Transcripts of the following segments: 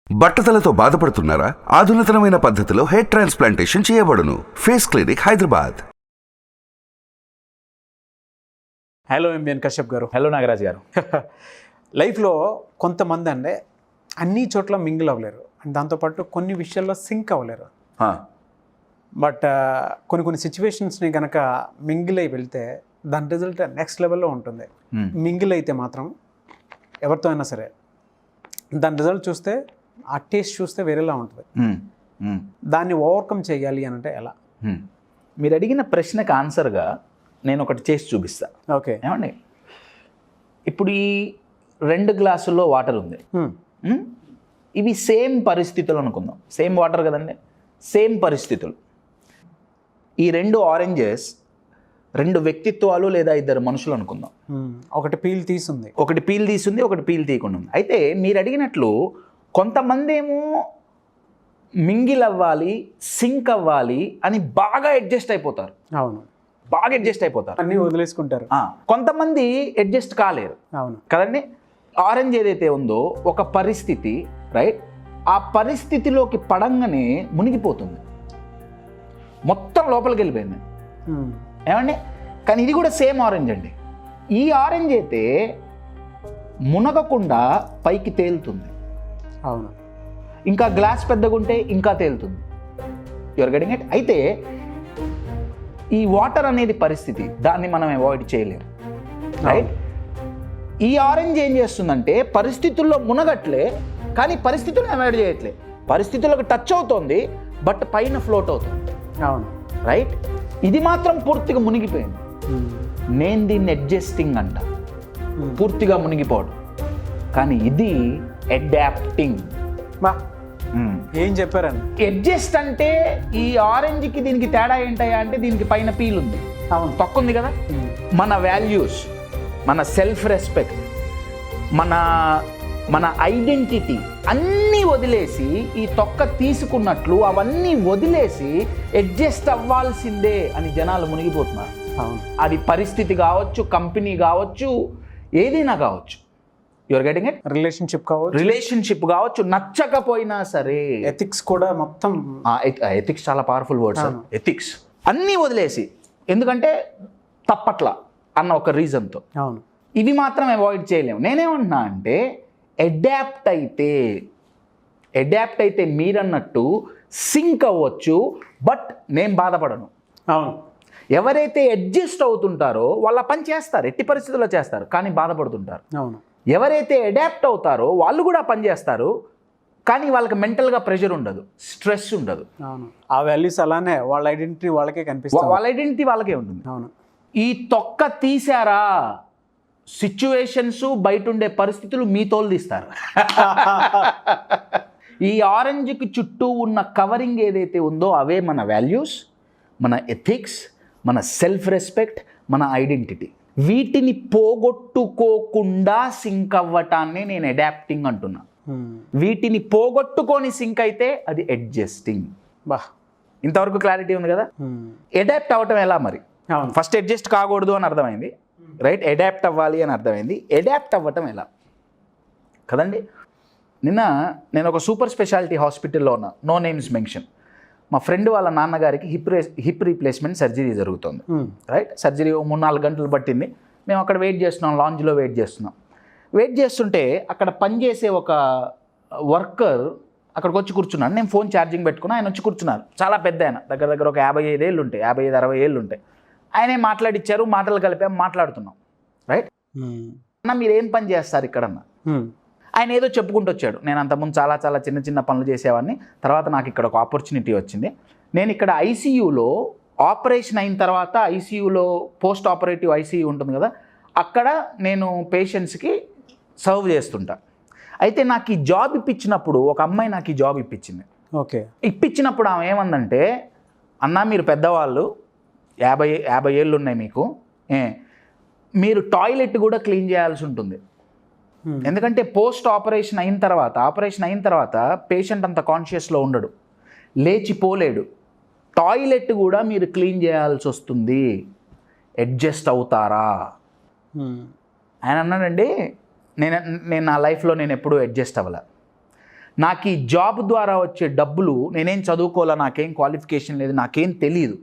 బట్టతలతో బాధపడుతున్నారా? ఆధునితనమైన పద్ధతిలో hair transplantation చేయబడును. Face clinic, Hyderabad. Hello MBN Kashyap గారు. హలో నాగరాజ్ గారు. లైఫ్లో కొంతమంది అంటే అన్ని చోట్ల మింగిల్ అవ్వలేరు, దాంతోపాటు కొన్ని విషయాల్లో సింక్ అవ్వలేరు. బట్ కొన్ని సిచ్యువేషన్స్ని కనుక మింగిల్ అయి వెళ్తే దాని రిజల్ట్ నెక్స్ట్ లెవెల్లో ఉంటుంది. మింగిల్ అయితే మాత్రం ఎవరితో అయినా సరే దాని రిజల్ట్ చూస్తే, ఆ టేస్ట్ చూస్తే వేరేలా ఉంటుంది. దాన్ని ఓవర్కమ్ చేయాలి అని అంటే ఎలా? మీరు అడిగిన ప్రశ్నకు ఆన్సర్గా నేను ఒకటి చేసి చూపిస్తా. ఓకే, ఏమండి, ఇప్పుడు ఈ 2 గ్లాసుల్లో వాటర్ ఉంది. ఇవి సేమ్ పరిస్థితులు అనుకుందాం. సేమ్ వాటర్ కదండి, సేమ్ పరిస్థితులు. ఈ 2 ఆరెంజెస్ 2 వ్యక్తిత్వాలు లేదా 2 మనుషులు అనుకుందాం. ఒకటి పీల్ తీసుంది, ఒకటి పీల్ తీసుంది, ఒకటి పీల్ తీయకుండా ఉంది. అయితే మీరు అడిగినట్లు కొంతమంది ఏమో మింగిల్ అవ్వాలి, సింక్ అవ్వాలి అని బాగా అడ్జస్ట్ అయిపోతారు. అవును, బాగా అడ్జస్ట్ అయిపోతారు, అన్నీ వదిలేసుకుంటారు. కొంతమంది అడ్జస్ట్ కాలేరు. అవును కదండి. ఆరెంజ్ ఏదైతే ఉందో ఒక పరిస్థితి, రైట్, ఆ పరిస్థితిలోకి పడంగానే మునిగిపోతుంది, మొత్తం లోపలికి వెళ్ళిపోయింది. ఏమండి, కానీ ఇది కూడా సేమ్ ఆరెంజ్ అండి. ఈ ఆరెంజ్ అయితే మునగకుండా పైకి తేలుతుంది. అవును, ఇంకా గ్లాస్ పెద్దగా ఉంటే ఇంకా తేలుతుంది. Your getting it. అయితే ఈ వాటర్ అనేది పరిస్థితి, దాన్ని మనం అవాయిడ్ చేయలేము, రైట్. ఈ ఆరెంజ్ ఏం చేస్తుందంటే పరిస్థితుల్లో మునగట్లే, కానీ పరిస్థితులను అవాయిడ్ చేయట్లే. పరిస్థితులకు టచ్ అవుతుంది, బట్ పైన ఫ్లోట్ అవుతుంది. అవును, రైట్. ఇది మాత్రం పూర్తిగా మునిగిపోయింది. నేను దీన్ని అడ్జస్టింగ్ అంట, పూర్తిగా మునిగిపోవడం. కానీ ఇది అడాప్టింగ్. ఏం చెప్పారని? అడ్జస్ట్ అంటే ఈ ఆరెంజ్కి దీనికి తేడా ఏంటయ్యా అంటే, దీనికి పైన పీల్ ఉంది, అవును, తొక్క ఉంది కదా. మన వాల్యూస్, మన సెల్ఫ్ రెస్పెక్ట్, మన ఐడెంటిటీ అన్నీ వదిలేసి, ఈ తొక్క తీసుకున్నట్లు అవన్నీ వదిలేసి అడ్జస్ట్ అవ్వాల్సిందే అని జనాలు మునిగిపోతున్నారు. అవును, అది పరిస్థితి కావచ్చు, కంపెనీ కావచ్చు, ఏదైనా కావచ్చు. Your getting it. రిలేషన్షిప్ కావచ్చు, నచ్చకపోయినా సరే. ఎథిక్స్ కూడా మొత్తం. ఎథిక్స్ చాలా పవర్ఫుల్ వర్డ్ సార్. ఎథిక్స్ అన్నీ వదిలేసి, ఎందుకంటే తప్పట్లా అన్న ఒక రీజన్తో. అవును, ఇవి మాత్రం అవాయిడ్ చేయలేము. నేనేమంటున్నా అంటే అడాప్ట్ అయితే మీరన్నట్టు సింక్ అవ్వచ్చు, బట్ నేను బాధపడను. అవును, ఎవరైతే అడ్జస్ట్ అవుతుంటారో వాళ్ళ పని చేస్తారు, ఎట్టి పరిస్థితుల్లో చేస్తారు, కానీ బాధపడుతుంటారు. అవును, ఎవరైతే అడాప్ట్ అవుతారో వాళ్ళు కూడా పని చేస్తారు, కానీ వాళ్ళకి మెంటల్గా ప్రెషర్ ఉండదు, స్ట్రెస్ ఉండదు. అవును, ఆ వాల్యూస్ అలానే, వాళ్ళ ఐడెంటిటీ వాళ్ళకే కనిపిస్తుంది, వాళ్ళ ఐడెంటిటీ వాళ్ళకే ఉంటుంది. అవును, ఈ తొక్క తీసారా, సిచ్యువేషన్స్, బయట ఉండే పరిస్థితులు మీ తోలు తీస్తారు. ఈ ఆరెంజ్కి చుట్టూ ఉన్న కవరింగ్ ఏదైతే ఉందో అవే మన వాల్యూస్, మన ఎథిక్స్, మన సెల్ఫ్ రెస్పెక్ట్, మన ఐడెంటిటీ. వీటిని పోగొట్టుకోకుండా సింక్ అవ్వటాన్ని నేను అడాప్టింగ్ అంటున్నా. వీటిని పోగొట్టుకొని సింక్ అయితే అది అడ్జస్టింగ్. బా, ఇంతవరకు క్లారిటీ ఉంది కదా. అడాప్ట్ అవ్వటం ఎలా మరి? ఫస్ట్ అడ్జస్ట్ కాకూడదు అని అర్థమైంది, రైట్. అడాప్ట్ అవ్వాలి అని అర్థమైంది. అడాప్ట్ అవ్వటం ఎలా కదండి. నిన్న నేను ఒక సూపర్ స్పెషాలిటీ హాస్పిటల్లో ఉన్నా, నో నేమ్స్ మెన్షన్. మా ఫ్రెండ్ వాళ్ళ నాన్నగారికి హిప్ రీప్లేస్మెంట్ సర్జరీ జరుగుతుంది, రైట్. సర్జరీ 3-4 గంటలు పట్టింది. మేము అక్కడ వెయిట్ చేస్తున్నాం, లాంజ్లో వెయిట్ చేస్తుంటే అక్కడ పనిచేసే ఒక వర్కర్ అక్కడికి వచ్చి కూర్చున్నాను. నేను ఫోన్ ఛార్జింగ్ పెట్టుకున్నా, ఆయన వచ్చి కూర్చున్నారు. చాలా పెద్ద ఆయన, దగ్గర ఒక 55 ఏళ్ళు ఉంటాయి, 55-60 ఏళ్ళు ఉంటాయి. ఆయనే మాట్లాడిచ్చారు, మాటలు కలిపాం, మాట్లాడుతున్నాం, రైట్. అన్న మీరు ఏం పని చేస్తారు ఇక్కడ అన్న? ఆయన ఏదో చెప్పుకుంటూ వచ్చాడు. నేను అంతకుముందు చాలా చిన్న పనులు చేసేవాడిని, తర్వాత నాకు ఇక్కడ ఒక ఆపర్చునిటీ వచ్చింది. నేను ఇక్కడ ఐసీయూలో ఆపరేషన్ అయిన తర్వాత, ఐసీయూలో పోస్ట్ ఆపరేటివ్ ఐసీయూ ఉంటుంది కదా, అక్కడ నేను పేషెంట్స్కి సర్వ్ చేస్తుంటా. అయితే నాకు ఈ జాబ్ ఇప్పించినప్పుడు ఒక అమ్మాయి నాకు ఈ జాబ్ ఇప్పించింది. ఓకే, ఇప్పించినప్పుడు ఆమె ఏమందంటే, అన్నా మీరు పెద్దవాళ్ళు, 50 ఏళ్ళు ఉన్నాయి మీకు, మీరు టాయిలెట్ కూడా క్లీన్ చేయాల్సి ఉంటుంది. ఎందుకంటే పోస్ట్ ఆపరేషన్ అయిన తర్వాత పేషెంట్ అంత కాన్షియస్లో ఉండడు, లేచిపోలేడు. టాయిలెట్ కూడా మీరు క్లీన్ చేయాల్సి వస్తుంది. అడ్జస్ట్ అవుతారా? ఆయన అన్నాడండి, నేను నా లైఫ్లో నేను ఎప్పుడూ అడ్జస్ట్ అవ్వలే. నాకు ఈ జాబ్ ద్వారా వచ్చే డబ్బులు, నేనేం చదువుకోవాలా, నాకేం క్వాలిఫికేషన్ లేదు, నాకేం తెలియదు,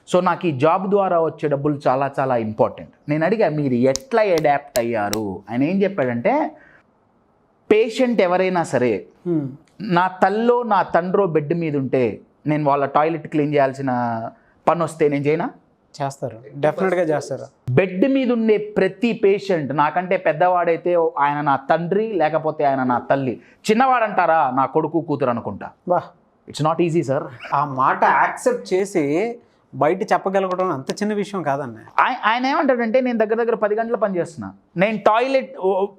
సో నాకు ఈ జాబ్ ద్వారా వచ్చే డబ్బులు చాలా చాలా ఇంపార్టెంట్. నేను అడిగా మీరు ఎట్లా అడాప్ట్ అయ్యారు? ఆయన ఏం చెప్పాడంటే, పేషెంట్ ఎవరైనా సరే నా తల్లో నా తండ్రో బెడ్ మీద ఉంటే నేను వాళ్ళ టాయిలెట్ క్లీన్ చేయాల్సిన పని వస్తే నేను చేయనా? చేస్తారు, డెఫినెట్గా చేస్తారు. బెడ్ మీద ఉండే ప్రతి పేషెంట్, నాకంటే పెద్దవాడైతే ఆయన నా తండ్రి, లేకపోతే ఆయన నా తల్లి. చిన్నవాడంటారా నా కొడుకు కూతురు అనుకుంటా. బా, ఇట్స్ నాట్ ఈజీ సార్. ఆ మాట యాక్సెప్ట్ చేసి బయట చెప్పగలగడం అంత చిన్న విషయం కాదన్న. ఆయన ఏమంటాడంటే, నేను దగ్గర దగ్గర 10 గంటలు పని చేస్తున్నా, నేను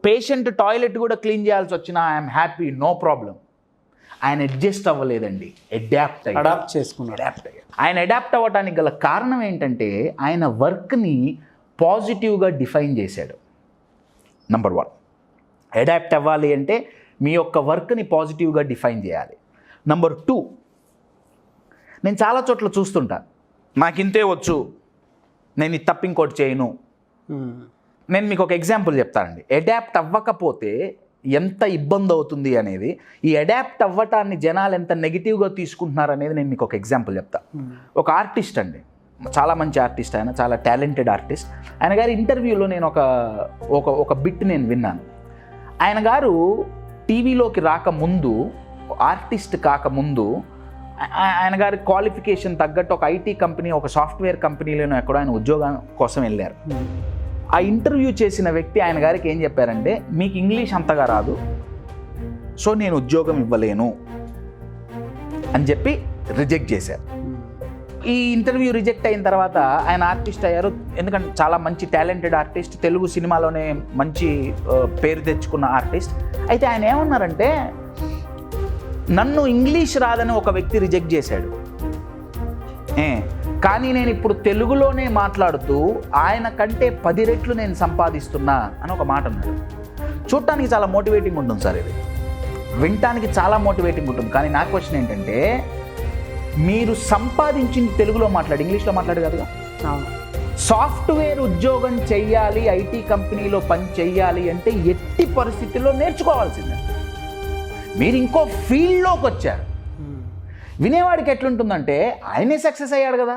పేషెంట్ టాయిలెట్ కూడా క్లీన్ చేయాల్సి వచ్చినా ఐఎమ్ హ్యాపీ, నో ప్రాబ్లం. ఆయన అడ్జస్ట్ అవ్వలేదండి, అడాప్ట్ చేసుకున్నాడు. ఆయన అడాప్ట్ అవ్వడానికి గల కారణం ఏంటంటే, ఆయన వర్క్ని పాజిటివ్గా డిఫైన్ చేశాడు. నంబర్ 1, అడాప్ట్ అవ్వాలి అంటే మీ యొక్క వర్క్ని పాజిటివ్గా డిఫైన్ చేయాలి. నంబర్ 2, నేను చాలా చోట్ల చూస్తుంటా, నాకు ఇంతే వచ్చు, నేను ఇది తప్ప ఇంకోటి చేయను. నేను మీకు ఒక ఎగ్జాంపుల్ చెప్తానండి. అడాప్ట్ అవ్వకపోతే ఎంత ఇబ్బంది అవుతుంది అనేది, ఈ అడాప్ట్ అవ్వటాన్ని జనాలు ఎంత నెగిటివ్గా తీసుకుంటున్నారు అనేది నేను మీకు ఒక ఎగ్జాంపుల్ చెప్తా. ఒక ఆర్టిస్ట్ అండి, చాలా మంచి ఆర్టిస్ట్, ఆయన చాలా టాలెంటెడ్ ఆర్టిస్ట్. ఆయన గారి ఇంటర్వ్యూలో నేను ఒక బిట్ నేను విన్నాను. ఆయన గారు టీవీలోకి రాకముందు, ఆర్టిస్ట్ కాకముందు, ఆయన గారి క్వాలిఫికేషన్ తగ్గట్టు ఒక ఐటీ కంపెనీ, ఒక సాఫ్ట్వేర్ కంపెనీలోనో ఎక్కడో ఆయన ఉద్యోగం కోసం వెళ్ళారు. ఆ ఇంటర్వ్యూ చేసిన వ్యక్తి ఆయన గారికి ఏం చెప్పారంటే, మీకు ఇంగ్లీష్ అంతగా రాదు, సో నేను ఉద్యోగం ఇవ్వలేను అని చెప్పి రిజెక్ట్ చేశారు. ఈ ఇంటర్వ్యూ రిజెక్ట్ అయిన తర్వాత ఆయన ఆర్టిస్ట్ అయ్యారు. ఎందుకంటే చాలా మంచి టాలెంటెడ్ ఆర్టిస్ట్, తెలుగు సినిమాలోనే మంచి పేరు తెచ్చుకున్న ఆర్టిస్ట్. అయితే ఆయన ఏమన్నారంటే, నన్ను ఇంగ్లీష్ రాదని ఒక వ్యక్తి రిజెక్ట్ చేశాడు, కానీ నేను ఇప్పుడు తెలుగులోనే మాట్లాడుతూ ఆయన కంటే 10 రెట్లు నేను సంపాదిస్తున్నా అని ఒక మాట అన్నాడు. చూడటానికి చాలా మోటివేటింగ్ ఉంటుంది సార్, ఇది వినటానికి చాలా మోటివేటింగ్ ఉంటుంది. కానీ నా క్వశ్చన్ ఏంటంటే, మీరు సంపాదించింది తెలుగులో మాట్లాడి, ఇంగ్లీష్లో మాట్లాడు కదా. సాఫ్ట్వేర్ ఉద్యోగం చెయ్యాలి, ఐటీ కంపెనీలో పని చెయ్యాలి అంటే ఎట్టి పరిస్థితుల్లో నేర్చుకోవాల్సిందే. మీరు ఇంకో ఫీల్డ్లోకి వచ్చారు, వినేవాడికి ఎట్లుంటుందంటే, ఆయనే సక్సెస్ అయ్యాడు కదా,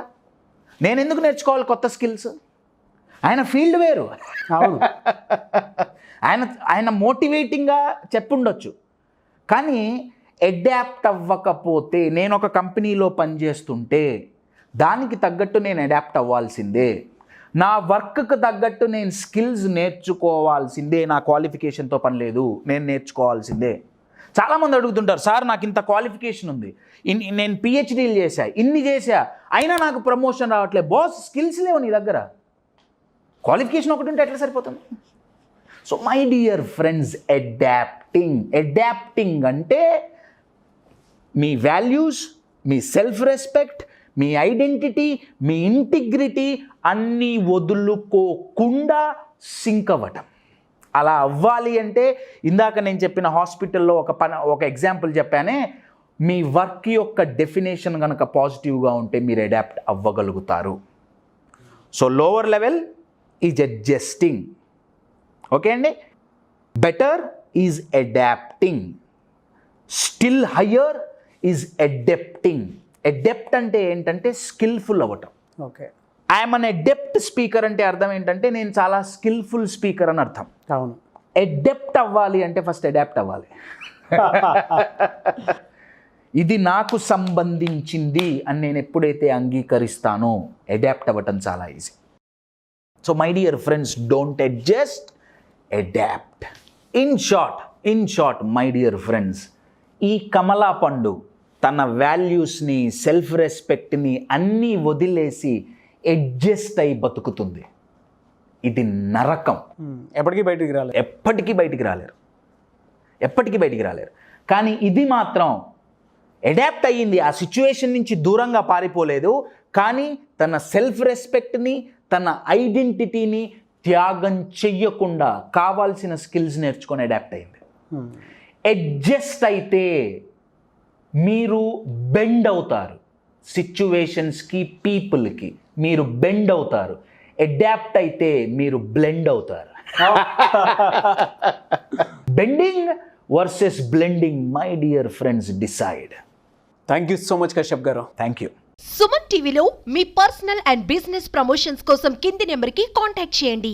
నేను ఎందుకు నేర్చుకోవాలి కొత్త స్కిల్స్? ఆయన ఫీల్డ్ వేరు. ఆయన మోటివేటింగ్గా చెప్పుండొచ్చు, కానీ అడాప్ట్ అవ్వకపోతే, నేను ఒక కంపెనీలో పనిచేస్తుంటే దానికి తగ్గట్టు నేను అడాప్ట్ అవ్వాల్సిందే, నా వర్క్కి తగ్గట్టు నేను స్కిల్స్ నేర్చుకోవాల్సిందే, నా క్వాలిఫికేషన్తో పని లేదు, నేను నేర్చుకోవాల్సిందే. చాలామంది అడుగుతుంటారు, సార్ నాకు ఇంత క్వాలిఫికేషన్ ఉంది, నేను పిహెచ్డీలు చేశా, ఇన్ని చేశా, అయినా నాకు ప్రమోషన్ రావట్లేదు. బాస్, స్కిల్స్ లేవు నీ దగ్గర, క్వాలిఫికేషన్ ఒకటి ఉంటే ఎట్లా సరిపోతుంది? So my dear friends, adapting అంటే మీ వాల్యూస్, మీ సెల్ఫ్ రెస్పెక్ట్, మీ ఐడెంటిటీ, మీ ఇంటిగ్రిటీ అన్నీ వదులుకోకుండా సింక్ అవ్వటం. అలా అవ్వాలి అంటే, ఇందాక నేను చెప్పిన హాస్పిటల్లో ఒక ఎగ్జాంపుల్ చెప్పానే, మీ వర్క్ యొక్క డెఫినేషన్ కనుక పాజిటివ్గా ఉంటే మీరు అడాప్ట్ అవ్వగలుగుతారు. So lower level is adjusting, okay అండి. Better is adapting, still higher is adepting. Adept అంటే ఏంటంటే స్కిల్ఫుల్ అవ్వటం. Okay, I am an adept speaker అంటే అర్థం ఏంటంటే నేను చాలా స్కిల్ఫుల్ స్పీకర్ అని అర్థం. అవును. అడెప్ట్ అవ్వాలి అంటే ఫస్ట్ అడాప్ట్ అవ్వాలి. ఇది నాకు సంబంధించింది అని నేను ఎప్పుడైతే అంగీకరిస్తానో అడాప్ట్ అవ్వటం చాలా easy. So my dear friends, don't adjust, adapt. In short my dear friends, ఈ కమలా పండు తన వాల్యూస్ని, సెల్ఫ్ రెస్పెక్ట్ని అన్నీ వదిలేసి అడ్జస్ట్ అయి బతుకుతుంది. ఇది నరకం. ఎప్పటికీ బయటికి రాలేరు. కానీ ఇది మాత్రం అడాప్ట్ అయ్యింది, ఆ సిచ్యువేషన్ నుంచి దూరంగా పారిపోలేదు, కానీ తన సెల్ఫ్ రెస్పెక్ట్ని, తన ఐడెంటిటీని త్యాగం చెయ్యకుండా కావాల్సిన స్కిల్స్ నేర్చుకొని అడాప్ట్ అయింది. అడ్జస్ట్ అయితే మీరు బెండ్ అవుతారు, సిచ్యువేషన్స్కి, పీపుల్కి మీరు బెండ్ అవుతారు. అడాప్ట్ అయితే మీరు బ్లెండ్ అవుతారు. Bending versus blending? My dear friends, decide. Thank you so much Kashyap garu. Thank you. Suman టీవీలో మీ పర్సనల్ అండ్ బిజినెస్ ప్రమోషన్స్ కోసం కింది నెంబర్కి కాంటాక్ట్ చేయండి.